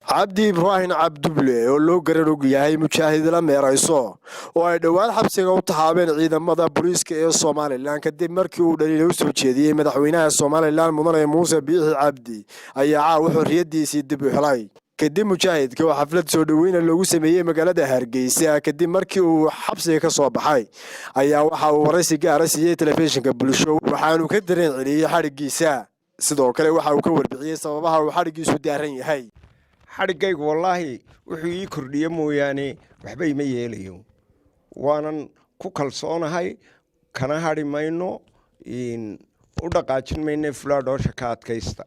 cabdi ibraahin cabduble oo loo gararog yahay mujaahid la meerayso oo ay dhowaan xabsiga u taxaabeen ciidamada booliiska ee Soomaaliland kadib markii uu dhaliil u soo jeediyay madaxweynaha Soomaaliland mudane Muuse Biixi Cabdi ayaa wuxuu xorriyadiisii dib u helay kadib mujaahidka oo xaflad soo dhaweyn loogu sameeyay magaalada Hargeysa kadib markii uu xabsiga ka soo baxay ayaa waxa uu waraysi gaar ah siiyay telefishinka bulsho waxaanu ka dareen celiyay xarigiisa sidoo kale waxa uu ka warbixiyay sababaha uu xarigiisu daaran yahay xarigaygu wallaahi wuxuu ii kordhiye mooyaane waxba ima yeelayo waanan ku kalsoonahay kana hadhi mayno u dhaqaajin mayne fulaadhoosha ka adkaysta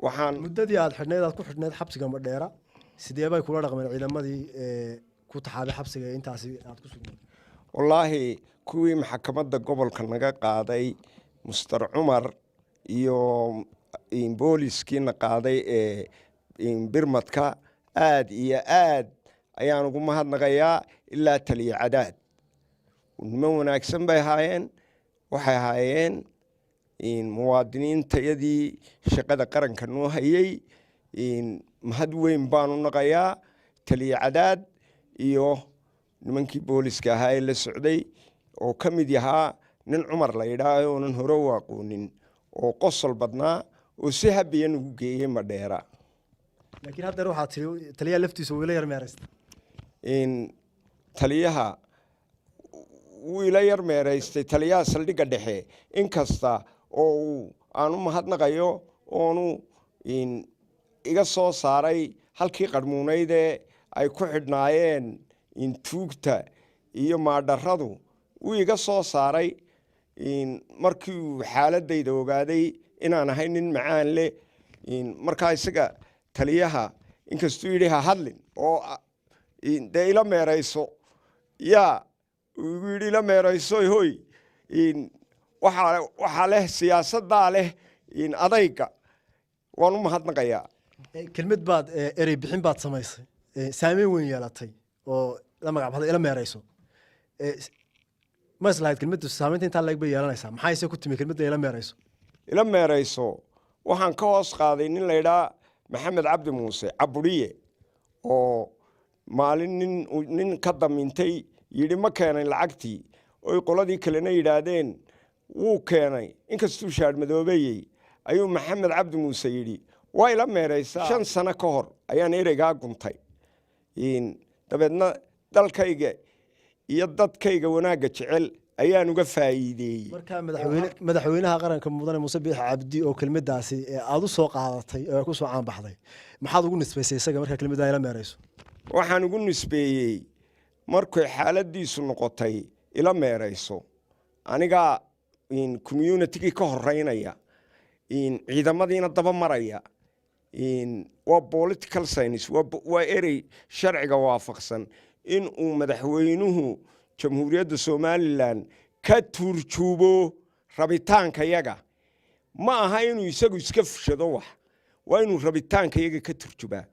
waxaan muddadii aad xidhnayd aad ku xidhnayd xabsiga Madheera sidee bay kula dhaqmeen ciidamadii ku taxaabay xabsiga intaasi aad ku sugnayd wallaahi kuwii maxkamadda gobolka naga qaaday Mr. Cumar iyo booliskiina qaaday birmadka aad iyo aad ayaan ugu mahadnaqayaa ilaa taliya cadaad niman wanaagsan bay ahaayeen waxay ahaayeen muwaadiniintayadii shaqada qaranka noo hayay mahad weyn baan u naqayaa taliya cadaad iyo nimankii booliska ahaa ee la socday oo ka mid yahaa nin Cumar la yidhaaho oonan hore u aqoonin oo qosol badnaa oo si habiyan ugu geeyay Madheera laakiin hadda waxa tiri taliyaha laftiisa uu ila yar meeraystay taliyaha uu ila yar meeraystay taliyaha saldhigga dhexe inkasta oo aanu mahadnaqayo oonu iga soo saaray halkii qarmuunayde ay ku xidhnaayeen tuugta iyo maadharradu uu iga soo saaray markii uu xaaladayda ogaaday inaan ahay nin macaan leh markaa isaga taliyaha inkastuu yidhi ha hadlin oo dee ila meerayso yaa ugu yidhi ila meerayso hoy waxaa leh siyaasaddaa leh adayga waan u mahadnaqayaa kelmad baad erey bixin baad samaysay saameyn weyn yeelatay oo la magac baxday ila meerayso ma islahayd kelmaddu saameynta intaa leeg bay yeelanaysaa maxaa ise ku timi kelmadda ila meerayso waxaan ka hoos qaaday nin la yidhaa maxamed cabdi muuse caburiye oo maalin nin ka damintay yidhi ma keenay lacagtii oy qoladii kalena yidhaahdeen wuu keenay inkastuu shaadhmadoobeeyey ayuu maxamed cabdi muuse yidhi waa ila meeraysaa 5 sano ka hor ayaan ereygaa guntay dabeedna dalkayga iyo dadkayga wanaagga jecel ayaan uga faa'iideeyay marka madaxweynaha qaranka mudane Muuse Biixi Cabdi oo kelmadaasi aad u soo qaadatay oo ku soo caan baxday maxaad ugu nisbaysay isaga marka kelmadda ila meerayso waxaan ugu nisbeeyay markay xaaladiisu noqotay ila meerayso aniga community ka horeynaya ciidamadiina daba maraya waa political science waa erey sharciga waafaqsan in uu madaxweynuhu jamhuuriyadda Soomaaliland ka turjubo rabitaanka yaga ma aha inuu isagu iska fushado waa inuu rabitaanka yaga ka turjubaa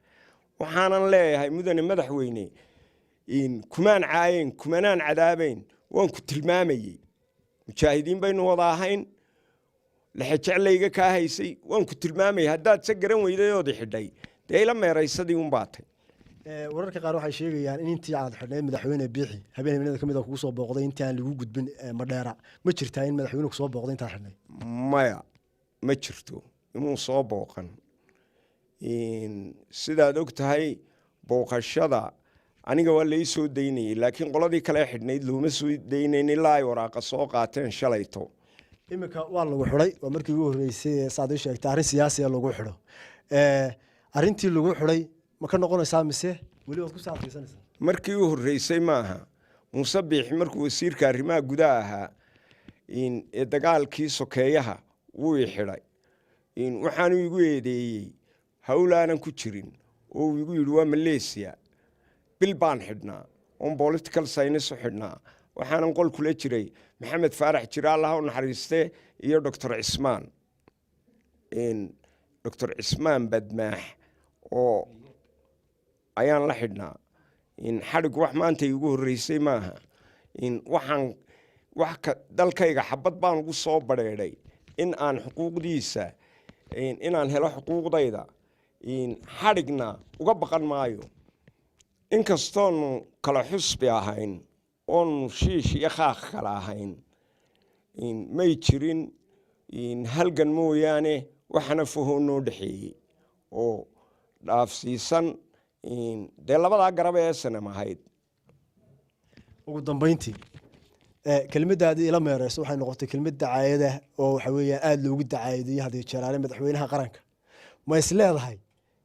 waxaanan leeyahay mudane madaxweyne kumaan caayeen kumanaan cadaabeyn waan ku tilmaamayay mujaahidiin baynu wada ahayn la xajeclayga ka haysay waan ku tilmaamayay haddaad sa garan weydayood xidhay dee ila meeraysadii un baatay wararka qaar waxay sheegayaan in intii aad xidhnayd madaxweyne Biixi habeenimada kamid ah kugu soo booqday intii aan lagu gudbin Madheera ma jirtaa in madaxweynuhu ku soo booqday inta xidhnay maya ma jirto inuu soo booqan sidaad og tahay booqashada aniga waa la ii soo daynayay laakiin qoladii kale xidhnayd looma soo daynayn ilaa ay waraaqa soo qaateen shalayto imika waa lagu xidhay waa markii ugu horeysay saad ii sheegtay arrin siyaasi ah lagu xidho arrintii lagu xidhay ma ka noqonaysaa mise wali waad ku saafaysanaysaa markii uu horeysay maaha Muuse Biixi markuu wasiirka arrimaha gudaha ahaa ee dagaalkii sokeeyaha wuu i xidhay waxaanu igu eedeeyey hawlaanan ku jirin oo igu yidhi waa Malaysia bil baan xidhnaa on political science u xidhnaa waxaanan qol kula jiray maxamed faarax jira Allah u naxariiste iyo Dr. Cismaan Badmaax oo ayaan la xidhnaa xarig wax maanta igu horeysay maaha waxaan dalkayga xabad baan ugu soo bareeray in aan xuquuqdiisa inaan helo xuquuqdayda xadhigna uga baqan maayo inkastoonu kala xusbi ahayn oonu shiish iyo khaaq kala ahayn may jirin halgan mooyaane waxana fahoo noo dhexeeyey oo dhaafsiisan dee labadaa garab ee sanam ahayd ugu dambeyntii kelmadaadii ila meereyso waxay noqotay kelmad dacaayada oo waxa weeyaan aada loogu dacaayadiyey haddii jaraale madaxweynaha qaranka ma is leedahay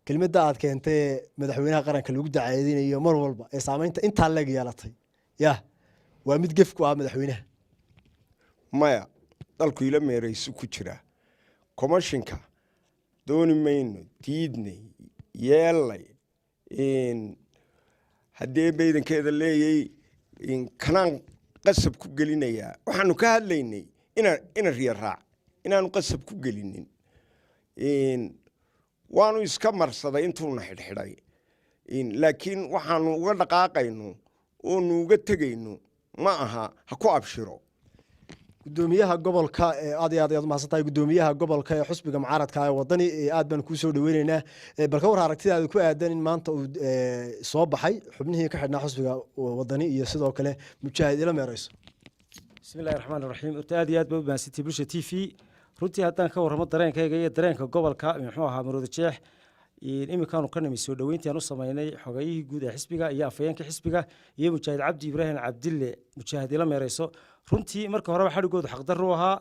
kelmadda aad keentay madaxweynaha qaranka lagu dacaayadinayo mar walba ee saameynta intaa leeg yeelatay ya waa mid gef ku ah madaxweynaha maya dalku ila meereyso ku jira commissionka dooni mayno diidnay yeelay haddii baydankeeda leeyay kanaan qasab ku gelinayaa waxaanu ka hadlaynay ina riya raac inaanu qasab ku gelinin waanu iska marsaday intuuna xidhxidhay laakiin waxaanu uga dhaqaaqayno oonu uga tegayno ma aha ha ku abshiro gudoomiyaha gobolka aad iyo aad ayaad mahadsantahay gudoomiyaha gobolka ee xusbiga mucaaradka ee wadani aad baan kuu soo dhaweynaynaa bal ka war aragtidaada ku aadan in maanta uu soo baxay xubnihii ka xidhnaa xusbiga wadani iyo sidoo kale mujaahid ila meereyso bismillahi raxmaani raxiim aad iyo aad baa u mahadsantihi bulsha t v runtii haddaan ka warramo dareenkayga iyo dareenka gobolka muxuu ahaa marwada jeex iminkaanu ka nimi soo dhoweyntii aan u samaynay xogayihii guud ee xisbiga iyo afhayeenka xisbiga iyo mujaahid cabdi ibraahim cabdille mujaahid ila meereyso runtii marka horeba xadhigoodu xaqdarru ahaa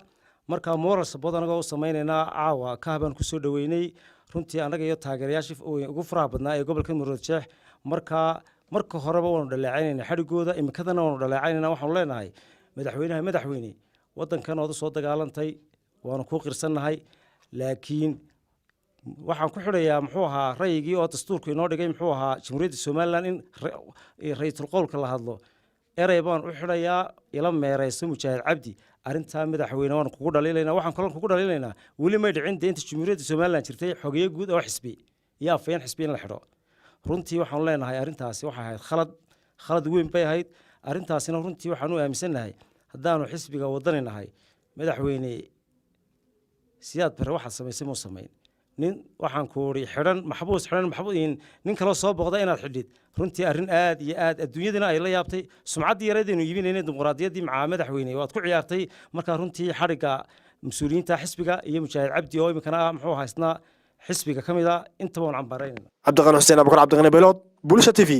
markaa moral support anagoo u samaynaynaa caawa ka habaan ku soo dhoweynay runtii annaga iyo taageerayaashii ugu faraha badnaa ee gobolka marwada jeex marka horeba waanu dhaleecaynayna xadhigooda iminkadana waanu dhaleecaynayna waxaanu leenahay madaxweyne waddankan ood u soo dagaalantay waanu kuu qirsannahay laakiin waxaan ku xidhayaa muxuu ahaa rayigii oo dastuurku inoo dhigay muxuu ahaa jamhuuriyadda somalilan in ra'iisul qowlka la hadlo erey baan u xidhayaa ila meereyso mujaahid cabdi arrintaa madaxweyne waan kugu dhaliilaynaa waxaan kaloo kugu dhaliilaynaa weli may dhicin dee inta jamhuuriyadda somalilan jirtay xogeeye guud oo xisbi iyo afhayeen xisbi in la xidho runtii waxaanu leenahay arrintaasi waxay ahayd khalad weyn bay ahayd arrintaasina runtii waxaan u aaminsannahay haddaanu xisbiga wadani nahay madaxweyne siyaad bare waxaad samaysay muu samayn nin waxaan ku uri xidhan maxbuus nin kaloo soo booqda inaad xidhid runtii arrin aad iyo aad adduunyadina ay la yaabtay sumcaddii yareedaynu iibinaynay dimuqraadiyaddii macaa madaxweyne waad ku ciyaartay markaa runtii xadhigga mas-uuliyiinta xisbiga iyo mujaahid cabdi oo iminkana muxuu haysnaa xisbiga ka mid a intaba waan cambaaraynayna cabdiqani xuseen abukar cabdiqani beelood bulsha t v